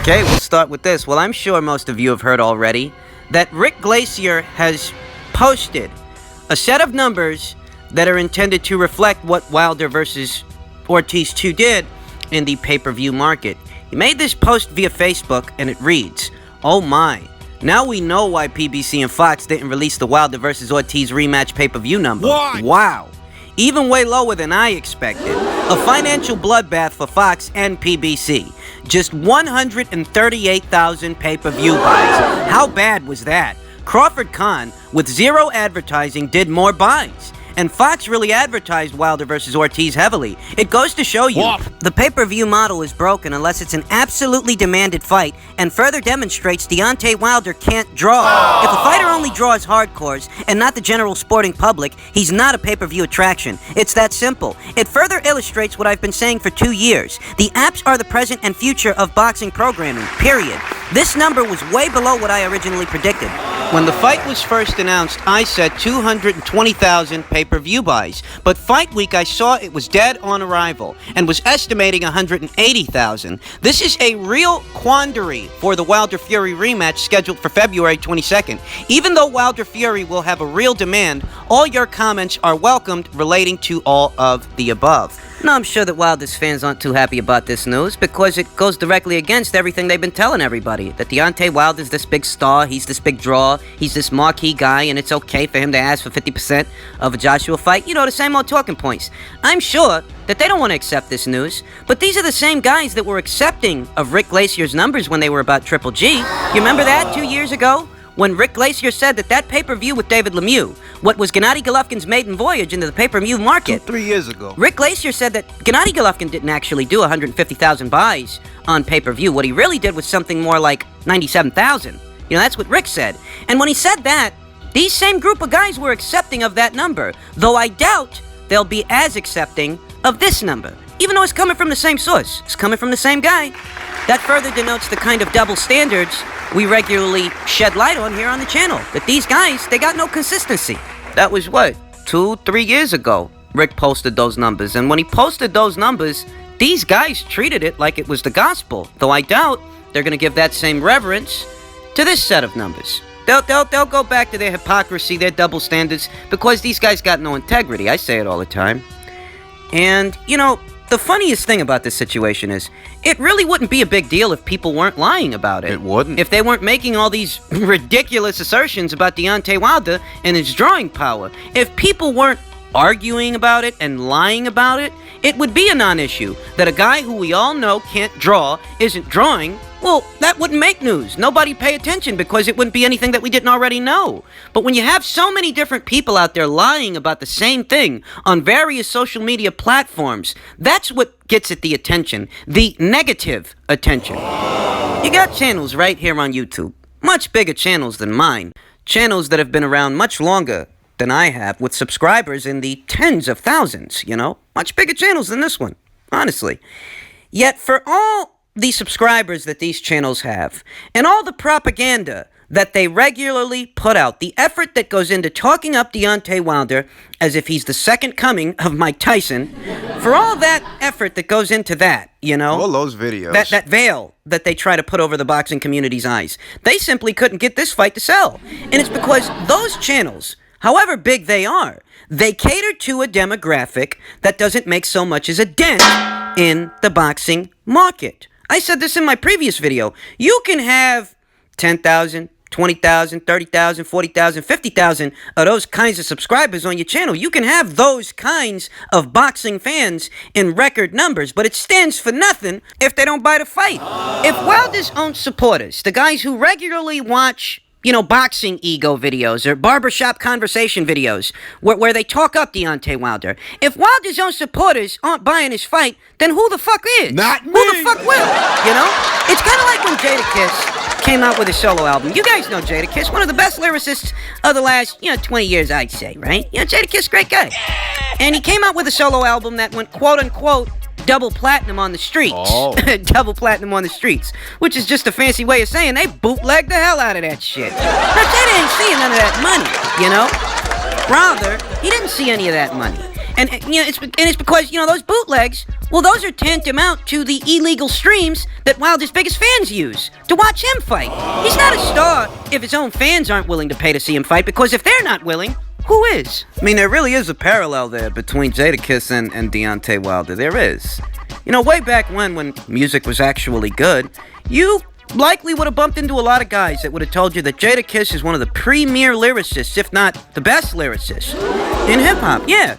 Okay, we'll start with this. Well, I'm sure most of you have heard already that Rick Glacier has posted a set of numbers that are intended to reflect what Wilder versus Ortiz II did in the pay-per-view market. He made this post via Facebook, and it reads, "Oh my, now we know why PBC and Fox didn't release the Wilder versus Ortiz rematch pay-per-view number. Why? Wow. Even way lower than I expected. A financial bloodbath for Fox and PBC. Just 138,000 pay-per-view buys. How bad was that? Crawford Khan, with zero advertising, did more buys. And Fox really advertised Wilder versus Ortiz heavily. It goes to show you, the pay-per-view model is broken unless it's an absolutely demanded fight, and further demonstrates Deontay Wilder can't draw. If a fighter only draws hardcores and not the general sporting public, he's not a pay-per-view attraction. It's that simple. It further illustrates what I've been saying for 2 years. The apps are the present and future of boxing programming, period. This number was way below what I originally predicted. When the fight was first announced, I said 220,000 pay-per-view buys. But Fight Week, I saw it was dead on arrival and was estimating 180,000. This is a real quandary for the Wilder Fury rematch scheduled for February 22nd. Even though Wilder Fury will have a real demand, all your comments are welcomed relating to all of the above. Now, I'm sure that Wilder's fans aren't too happy about this news because it goes directly against everything they've been telling everybody. That Deontay Wilder's this big star, he's this big draw, he's this marquee guy, and it's okay for him to ask for 50% of a Joshua fight. You know, the same old talking points. I'm sure that they don't want to accept this news, but these are the same guys that were accepting of Rick Glacier's numbers when they were about Triple G. You remember that 2 years ago? When Rick Glacier said that pay-per-view with David Lemieux, what was Gennady Golovkin's maiden voyage into the pay-per-view market. 3 years ago. Rick Glacier said that Gennady Golovkin didn't actually do 150,000 buys on pay-per-view. What he really did was something more like 97,000. You know, that's what Rick said. And when he said that, these same group of guys were accepting of that number, though I doubt they'll be as accepting of this number. Even though it's coming from the same source. It's coming from the same guy. That further denotes the kind of double standards we regularly shed light on here on the channel. That these guys, they got no consistency. That was what, 2-3 years ago, Rick posted those numbers. And when he posted those numbers, these guys treated it like it was the gospel. Though I doubt they're going to give that same reverence to this set of numbers. They'll go back to their hypocrisy, their double standards, because these guys got no integrity. I say it all the time. And, you know, the funniest thing about this situation is, it really wouldn't be a big deal if people weren't lying about it. It wouldn't. If they weren't making all these ridiculous assertions about Deontay Wilder and his drawing power. If people weren't arguing about it and lying about it, it would be a non-issue. That a guy who we all know can't draw isn't drawing, well, that wouldn't make news. Nobody'd pay attention because it wouldn't be anything that we didn't already know. But when you have so many different people out there lying about the same thing on various social media platforms, that's what gets at the attention, the negative attention. You got channels right here on YouTube, much bigger channels than mine, channels that have been around much longer than I have, with subscribers in the tens of thousands, you know, much bigger channels than this one, honestly. Yet for all the subscribers that these channels have, and all the propaganda that they regularly put out, the effort that goes into talking up Deontay Wilder as if he's the second coming of Mike Tyson, for all that effort that goes into that, you know, all those videos, that veil that they try to put over the boxing community's eyes, they simply couldn't get this fight to sell. And it's because those channels, however big they are, they cater to a demographic that doesn't make so much as a dent in the boxing market. I said this in my previous video. You can have 10,000, 20,000, 30,000, 40,000, 50,000 of those kinds of subscribers on your channel. You can have those kinds of boxing fans in record numbers, but it stands for nothing if they don't buy the fight. If Wilder's own supporters, the guys who regularly watch, you know, boxing ego videos or barbershop conversation videos where they talk up Deontay Wilder. If Wilder's own supporters aren't buying his fight, then who the fuck is? Not me. Who the fuck will? You know? It's kind of like when Jadakiss came out with a solo album. You guys know Jadakiss, one of the best lyricists of the last, 20 years, I'd say, right? Jadakiss, great guy. And he came out with a solo album that went, quote-unquote, double platinum on the streets. Oh. Double platinum on the streets. Which is just a fancy way of saying they bootlegged the hell out of that shit. Now, Jada ain't seeing none of that money, you know? Rather, he didn't see any of that money. And it's because, those bootlegs Well, those are tantamount to the illegal streams that Wilder's biggest fans use to watch him fight. He's not a star if his own fans aren't willing to pay to see him fight, because if they're not willing, who is? I mean, there really is a parallel there between Jadakiss and Deontay Wilder. There is. You know, way back when music was actually good, you likely would have bumped into a lot of guys that would have told you that Jadakiss is one of the premier lyricists, if not the best lyricist in hip-hop. Yeah.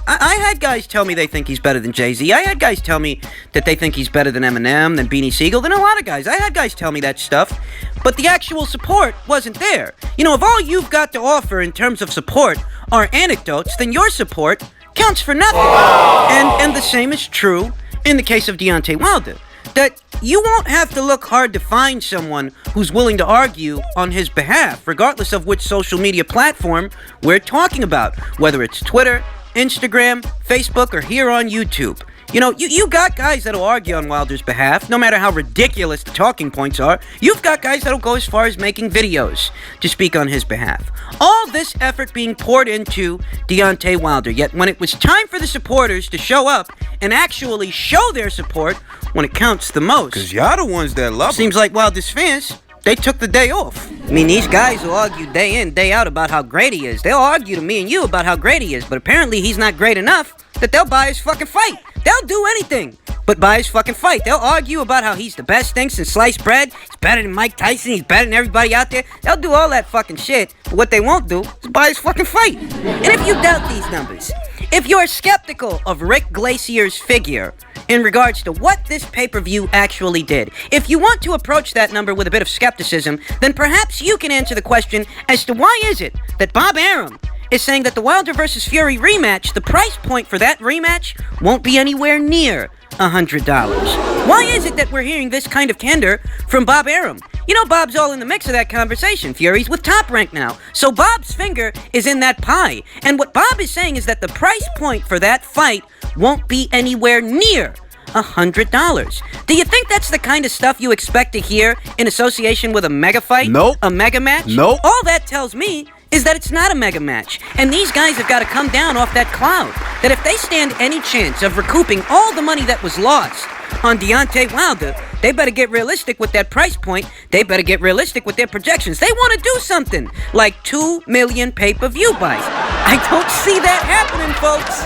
I had guys tell me they think he's better than Jay-Z. I had guys tell me that they think he's better than Eminem, than Beanie Siegel, than a lot of guys. I had guys tell me that stuff, but the actual support wasn't there. You know, if all you've got to offer in terms of support are anecdotes, then your support counts for nothing. And the same is true in the case of Deontay Wilder. That you won't have to look hard to find someone who's willing to argue on his behalf, regardless of which social media platform we're talking about, whether it's Twitter, Instagram, Facebook, or here on YouTube. You know, you got guys that'll argue on Wilder's behalf, no matter how ridiculous the talking points are. You've got guys that'll go as far as making videos to speak on his behalf. All this effort being poured into Deontay Wilder, yet when it was time for the supporters to show up and actually show their support when it counts the most. Because y'all the ones that love him. Seems like Wilder's fans, they took the day off. I mean, these guys will argue day in, day out about how great he is. They'll argue to me and you about how great he is, but apparently he's not great enough that they'll buy his fucking fight. They'll do anything but buy his fucking fight. They'll argue about how he's the best thing since sliced bread. He's better than Mike Tyson. He's better than everybody out there. They'll do all that fucking shit, but what they won't do is buy his fucking fight. And if you doubt these numbers, if you're skeptical of Rick Glacier's figure in regards to what this pay-per-view actually did, if you want to approach that number with a bit of skepticism, then perhaps you can answer the question as to why is it that Bob Arum is saying that the Wilder vs. Fury rematch, the price point for that rematch won't be anywhere near $100. Why is it that we're hearing this kind of candor from Bob Arum? You know, Bob's all in the mix of that conversation. Fury's with Top Rank now, so Bob's finger is in that pie. And what Bob is saying is that the price point for that fight won't be anywhere near $100. Do you think that's the kind of stuff you expect to hear in association with a mega fight? Nope. A mega match? Nope. All that tells me is that it's not a mega match. And these guys have got to come down off that cloud. That if they stand any chance of recouping all the money that was lost on Deontay Wilder, they better get realistic with that price point. They better get realistic with their projections. They want to do something like 2 million pay-per-view buys. I don't see that happening, folks.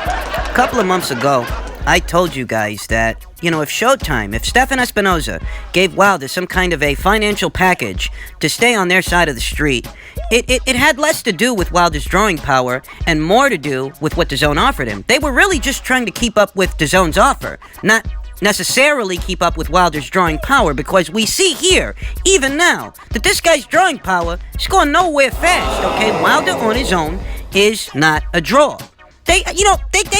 A couple of months ago, I told you guys that, you know, if Showtime, if Stephan Espinoza gave Wilder some kind of a financial package to stay on their side of the street, it had less to do with Wilder's drawing power and more to do with what DAZN offered him. They were really just trying to keep up with DAZN's offer, not necessarily keep up with Wilder's drawing power, because we see here, even now, that this guy's drawing power is going nowhere fast, okay? Wilder on his own is not a draw. They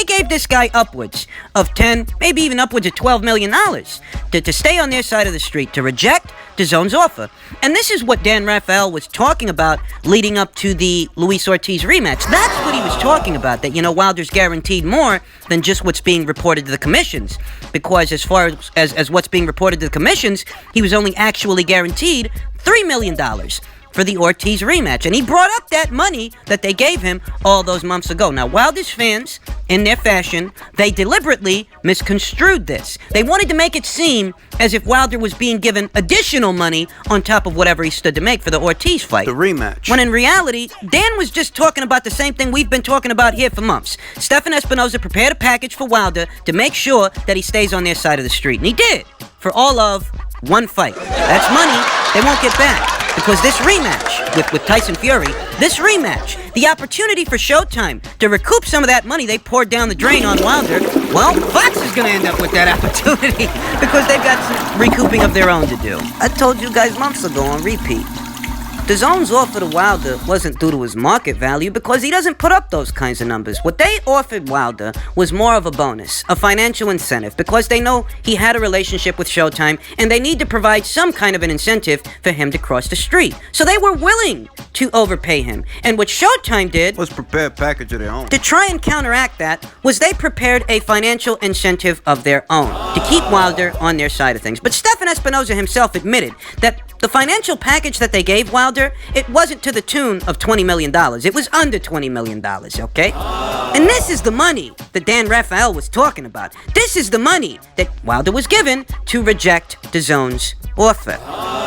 gave this guy upwards of 10, maybe even upwards of $12 million to stay on their side of the street, to reject DAZN's offer. And this is what Dan Rafael was talking about leading up to the Luis Ortiz rematch. That's what he was talking about, that, you know, Wilder's guaranteed more than just what's being reported to the commissions. Because as far as what's being reported to the commissions, he was only actually guaranteed $3 million for the Ortiz rematch. And he brought up that money that they gave him all those months ago. Now, Wilder's fans, in their fashion, they deliberately misconstrued this. They wanted to make it seem as if Wilder was being given additional money on top of whatever he stood to make for the Ortiz fight. The rematch. When in reality, Dan was just talking about the same thing we've been talking about here for months. Stephan Espinoza prepared a package for Wilder to make sure that he stays on their side of the street. And he did, for all of one fight. That's money they won't get back. Because this rematch with Tyson Fury, this rematch, the opportunity for Showtime to recoup some of that money they poured down the drain on Wilder, well, Fox is going to end up with that opportunity because they've got some recouping of their own to do. I told you guys months ago on repeat, DAZN's offer to Wilder wasn't due to his market value because he doesn't put up those kinds of numbers. What they offered Wilder was more of a bonus, a financial incentive, because they know he had a relationship with Showtime and they need to provide some kind of an incentive for him to cross the street. So they were willing to overpay him. And what Showtime did was prepare a package of their own. to try and counteract that was they prepared a financial incentive of their own to keep Wilder on their side of things. But Stephan Espinoza himself admitted that The financial package that they gave Wilder, it wasn't to the tune of $20 million. It was under $20 million, okay? And this is the money that Dan Raphael was talking about. This is the money that Wilder was given to reject DAZN's offer.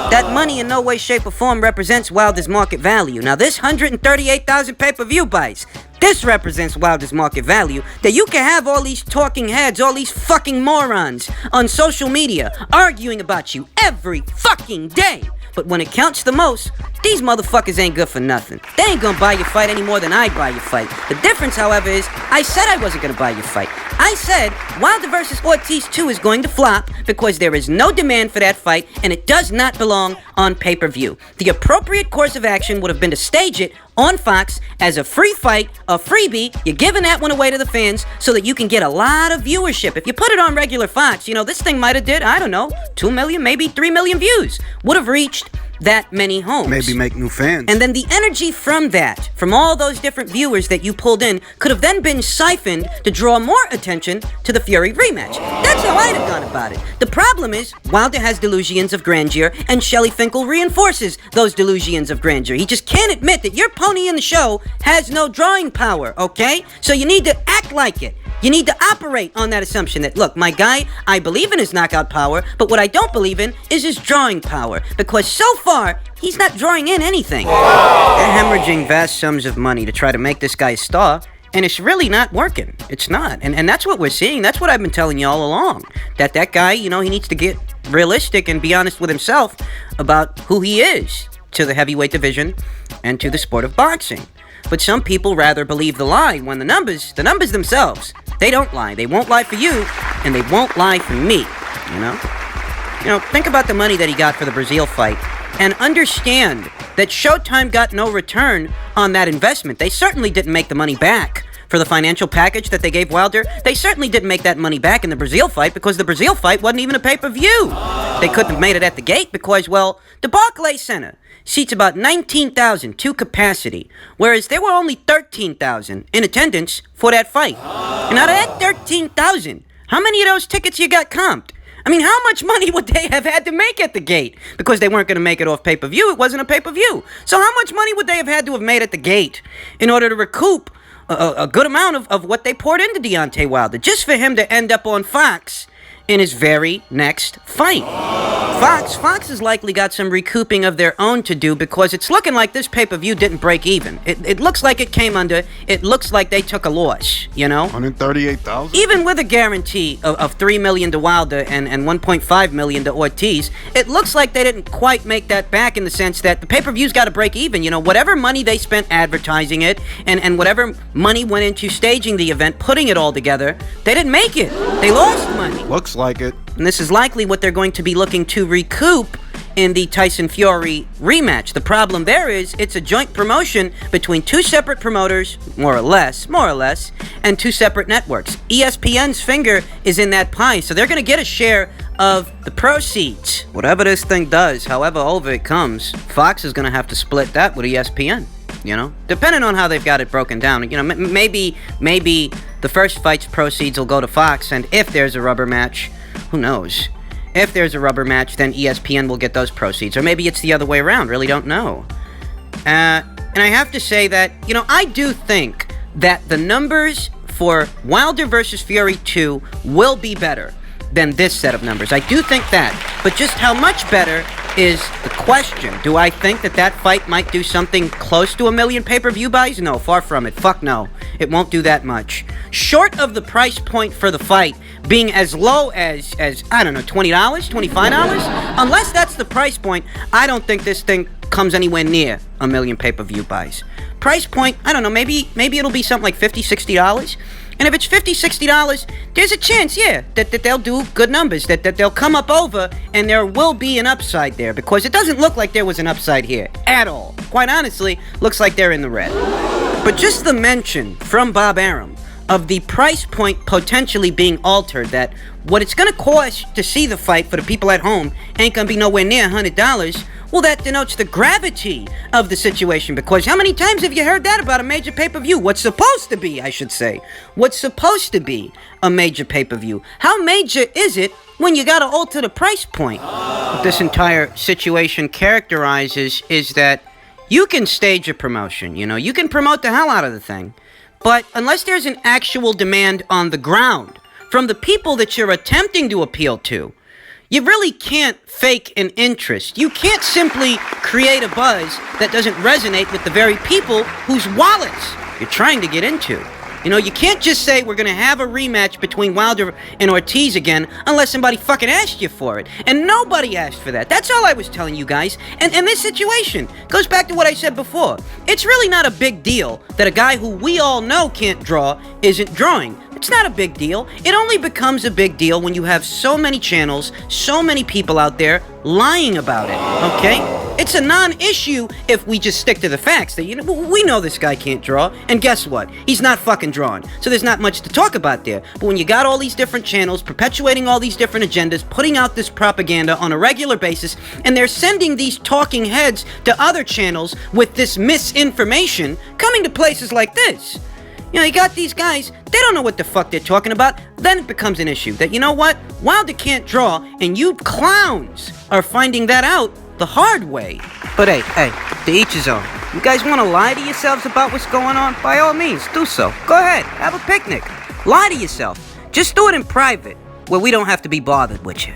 That money in no way, shape, or form represents Wilder's market value. Now, this 138,000 pay-per-view buys, this represents Wilder's market value, that you can have all these talking heads, all these fucking morons on social media arguing about you every fucking day. But when it counts the most, these motherfuckers ain't good for nothing. They ain't gonna buy your fight any more than I buy your fight. The difference, however, is I said I wasn't gonna buy your fight. I said Wilder versus Ortiz 2 is going to flop because there is no demand for that fight and it does not belong on pay-per-view. The appropriate course of action would have been to stage it on Fox as a free fight, a freebie. You're giving that one away to the fans so that you can get a lot of viewership. If you put it on regular Fox, this thing might have did, I don't know, 2 million, maybe 3 million views. Would have reached that many homes. Maybe make new fans. And then the energy from that, from all those different viewers that you pulled in, could have then been siphoned to draw more attention to the Fury rematch. That's how I'd have gone about it. The problem is, Wilder has delusions of grandeur, and Shelley Finkel reinforces those delusions of grandeur. He just can't admit that your pony in the show has no drawing power, okay? So you need to act like it. You need to operate on that assumption that, look, my guy, I believe in his knockout power, but what I don't believe in is his drawing power, because so far, he's not drawing in anything. They're hemorrhaging vast sums of money to try to make this guy a star, and it's really not working. It's not. And that's what we're seeing. That's what I've been telling you all along. That guy, he needs to get realistic and be honest with himself about who he is to the heavyweight division and to the sport of boxing. But some people rather believe the lie when the numbers themselves, they don't lie. They won't lie for you, and they won't lie for me, think about the money that he got for the Brazil fight, and understand that Showtime got no return on that investment. They certainly didn't make the money back for the financial package that they gave Wilder. They certainly didn't make that money back in the Brazil fight because the Brazil fight wasn't even a pay-per-view. They couldn't have made it at the gate because, well, the Barclays Center seats about 19,000 to capacity, whereas there were only 13,000 in attendance for that fight. And out of that 13,000, how many of those tickets you got comped? I mean, how much money would they have had to make at the gate? Because they weren't going to make it off pay-per-view. It wasn't a pay-per-view. So how much money would they have had to have made at the gate in order to recoup a good amount of what they poured into Deontay Wilder, just for him to end up on Fox in his very next fight? Fox has likely got some recouping of their own to do because it's looking like this pay-per-view didn't break even. It looks like it came under. It looks like they took a loss, 138,000? Even with a guarantee of $3 million to Wilder and $1.5 million to Ortiz, it looks like they didn't quite make that back in the sense that the pay-per-view's got to break even. Whatever money they spent advertising it and whatever money went into staging the event, putting it all together, they didn't make it. They lost money. Looks like it. And this is likely what they're going to be looking to recoup in the Tyson-Fury rematch. The problem there is it's a joint promotion between two separate promoters, more or less, and two separate networks. ESPN's finger is in that pie, so they're going to get a share of the proceeds. Whatever this thing does, however over it comes, Fox is going to have to split that with ESPN. Depending on how they've got it broken down. Maybe the first fight's proceeds will go to Fox, and if there's a rubber match, who knows? If there's a rubber match, then ESPN will get those proceeds. Or maybe it's the other way around, really don't know. And I have to say that, I do think that the numbers for Wilder versus Fury 2 will be better than this set of numbers. I do think that. But just how much better is the question. Do I think that fight might do something close to 1 million pay-per-view buys? No, far from it. Fuck no. It won't do that much. Short of the price point for the fight being as low as I don't know, $20, $25, unless that's the price point, I don't think this thing comes anywhere near 1 million pay-per-view buys. Price point, I don't know, maybe it'll be something like $50, $60. And if it's $50, $60, there's a chance, that they'll do good numbers, that they'll come up over, and there will be an upside there, because it doesn't look like there was an upside here at all. Quite honestly, looks like they're in the red. But just the mention from Bob Arum of the price point potentially being altered, that what it's going to cost to see the fight for the people at home ain't going to be nowhere near $100, well, that denotes the gravity of the situation, because how many times have you heard that about a major pay-per-view? What's supposed to be, I should say. What's supposed to be a major pay-per-view. How major is it when you gotta alter the price point. What this entire situation characterizes is that you can stage a promotion, you can promote the hell out of the thing, but unless there's an actual demand on the ground from the people that you're attempting to appeal to, you really can't fake an interest. You can't simply create a buzz that doesn't resonate with the very people whose wallets you're trying to get into. You can't just say we're gonna have a rematch between Wilder and Ortiz again unless somebody fucking asked you for it. And nobody asked for that. That's all I was telling you guys. And this situation goes back to what I said before. It's really not a big deal that a guy who we all know can't draw isn't drawing. It's not a big deal. It only becomes a big deal when you have so many channels, so many people out there lying about it, okay? It's a non-issue if we just stick to the facts that, we know this guy can't draw, and guess what? He's not fucking drawing. So there's not much to talk about there. But when you got all these different channels perpetuating all these different agendas, putting out this propaganda on a regular basis, and they're sending these talking heads to other channels with this misinformation coming to places like this. You got these guys, they don't know what the fuck they're talking about. Then it becomes an issue that, Wilder can't draw, and you clowns are finding that out the hard way. But hey, to each his own. You guys want to lie to yourselves about what's going on? By all means, do so. Go ahead, have a picnic. Lie to yourself. Just do it in private, where we don't have to be bothered with you.